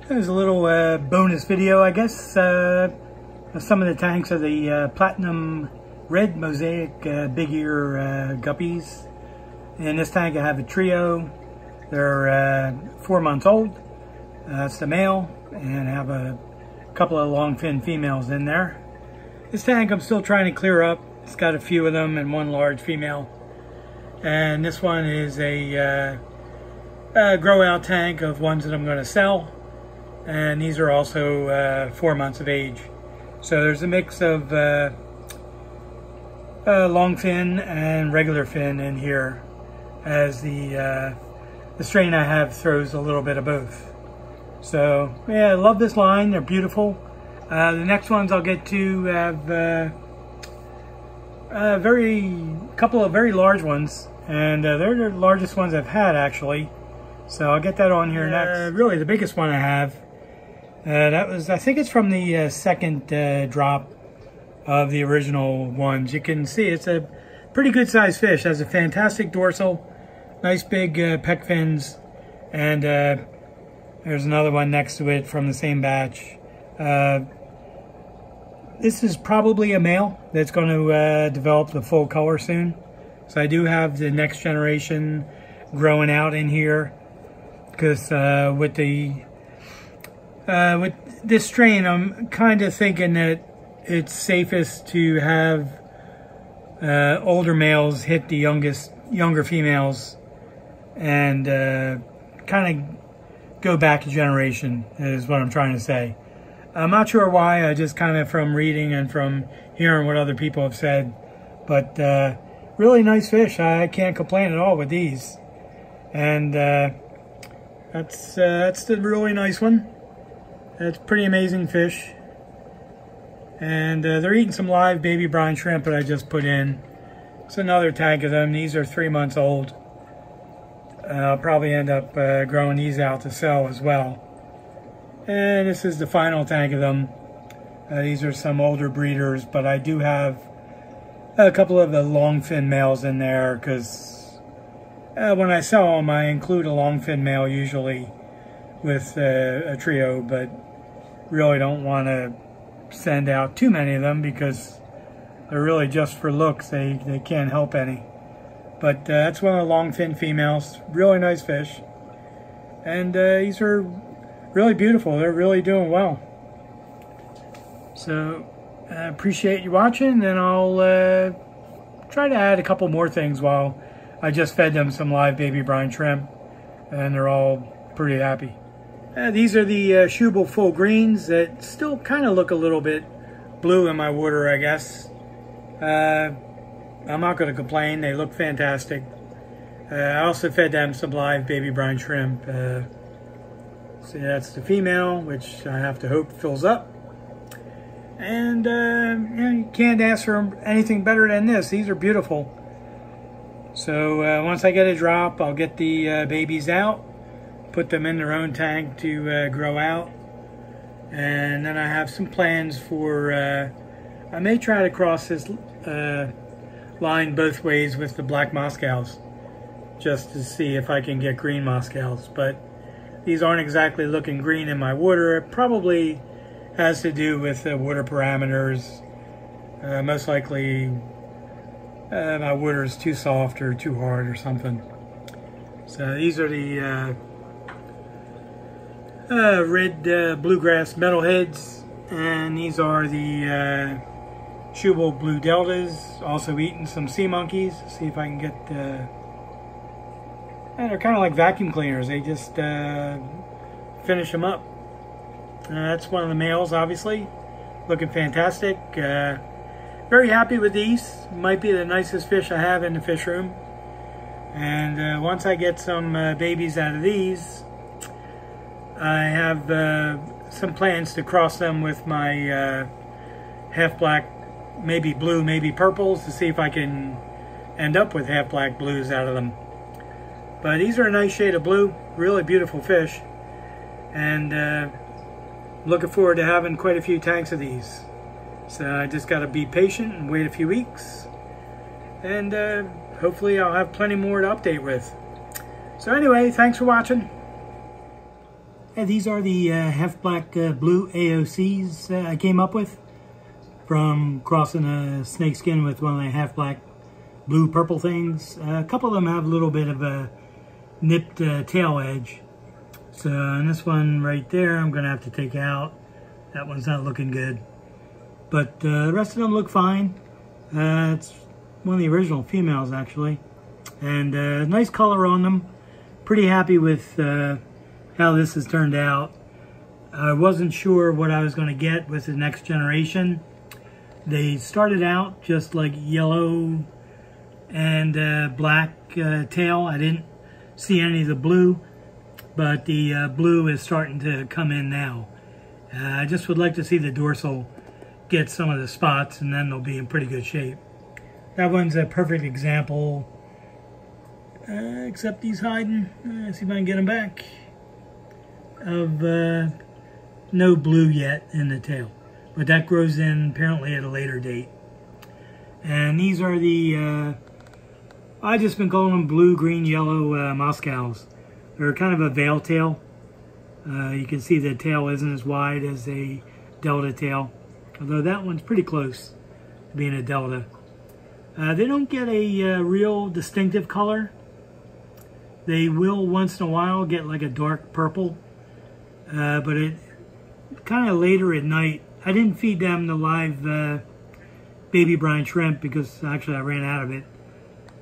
There's a little bonus video, I guess, of some of the tanks of the Platinum Red Mosaic Big Ear Guppies. In this tank I have a trio. They're 4 months old. That's the male, and I have a couple of long fin females in there. This tank I'm still trying to clear up. It's got a few of them and one large female. And this one is a grow out tank of ones that I'm going to sell. And these are also 4 months of age. So there's a mix of long fin and regular fin in here, as the strain I have throws a little bit of both. So yeah, I love this line. They're beautiful. The next ones I'll get to have couple of very large ones, and they're the largest ones I've had actually. So I'll get that on here next. Really, the biggest one I have. That was, I think it's from the second drop of the original ones. You can see it's a pretty good sized fish. Has a fantastic dorsal, nice big pec fins, and there's another one next to it from the same batch. This is probably a male that's going to develop the full color soon. So I do have the next generation growing out in here, because with this strain, I'm kind of thinking that it's safest to have older males hit the younger females, and kind of go back a generation is what I'm trying to say. I'm not sure why. I just kind of, from reading and from hearing what other people have said, but really nice fish. I can't complain at all with these, and that's the really nice one. That's pretty amazing fish. And they're eating some live baby brine shrimp that I just put in. It's another tank of them. These are 3 months old. I'll probably end up growing these out to sell as well. And this is the final tank of them. These are some older breeders, but I do have a couple of the long fin males in there, because when I sell them, I include a long fin male usually with a trio, but really don't want to send out too many of them because they're really just for looks. They can't help any. But that's one of the long fin females. Really nice fish. And these are really beautiful. They're really doing well. So I appreciate you watching, and I'll try to add a couple more things while I just fed them some live baby brine shrimp, and they're all pretty happy. These are the Shubel full greens that still kind of look a little bit blue in my water, I guess. I'm not going to complain. They look fantastic. I also fed them some live baby brine shrimp. So that's the female, which I have to hope fills up. And you can't ask for anything better than this. These are beautiful. So once I get a drop, I'll get the babies out, put them in their own tank to grow out, and then I have some plans for I may try to cross this line both ways with the black Moscows, just to see if I can get green Moscows. But these aren't exactly looking green in my water. It probably has to do with the water parameters. Most likely my water is too soft or too hard or something. So these are the red bluegrass metalheads, and these are the Shubel blue deltas. Also eating some sea monkeys. See if I can get and they're kind of like vacuum cleaners. They just finish them up. That's one of the males, obviously, looking fantastic. Very happy with these. Might be the nicest fish I have in the fish room. And once I get some babies out of these, I have some plans to cross them with my half black, maybe blue, maybe purples, to see if I can end up with half black blues out of them. But these are a nice shade of blue, really beautiful fish, and looking forward to having quite a few tanks of these. So I just got to be patient and wait a few weeks, and hopefully I'll have plenty more to update with. So anyway, thanks for watching. Yeah, these are the half black blue AOCs I came up with from crossing a snakeskin with one of the half black blue purple things. A couple of them have a little bit of a nipped tail edge. So on this one right there, I'm gonna have to take out. That one's not looking good. But the rest of them look fine. It's one of the original females actually. And nice color on them. Pretty happy with how this has turned out. I wasn't sure what I was going to get with the next generation. They started out just like yellow and black tail. I didn't see any of the blue, but the blue is starting to come in now. I just would like to see the dorsal get some of the spots, and then they'll be in pretty good shape. That one's a perfect example, except he's hiding. See if I can get him back. Of no blue yet in the tail, but that grows in apparently at a later date. And these are the I just been calling them blue, green, yellow Moscows. They're kind of a veil tail. You can see the tail isn't as wide as a delta tail, although that one's pretty close to being a delta. They don't get a real distinctive color. They will once in a while get like a dark purple. But it kind of later at night. I didn't feed them the live baby brine shrimp because actually I ran out of it.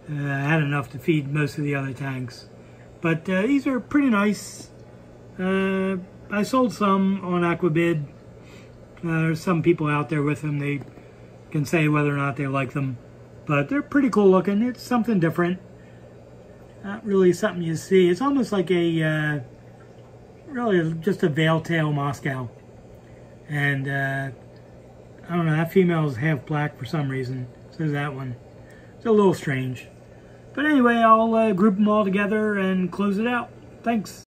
I had enough to feed most of the other tanks. But these are pretty nice. I sold some on Aquabid. There's some people out there with them. They can say whether or not they like them. But they're pretty cool looking. It's something different. Not really something you see. It's almost like a really just a veil tail Moscow. And I don't know, that female is half black for some reason. So is that one. It's a little strange. But anyway, I'll group them all together and close it out. Thanks.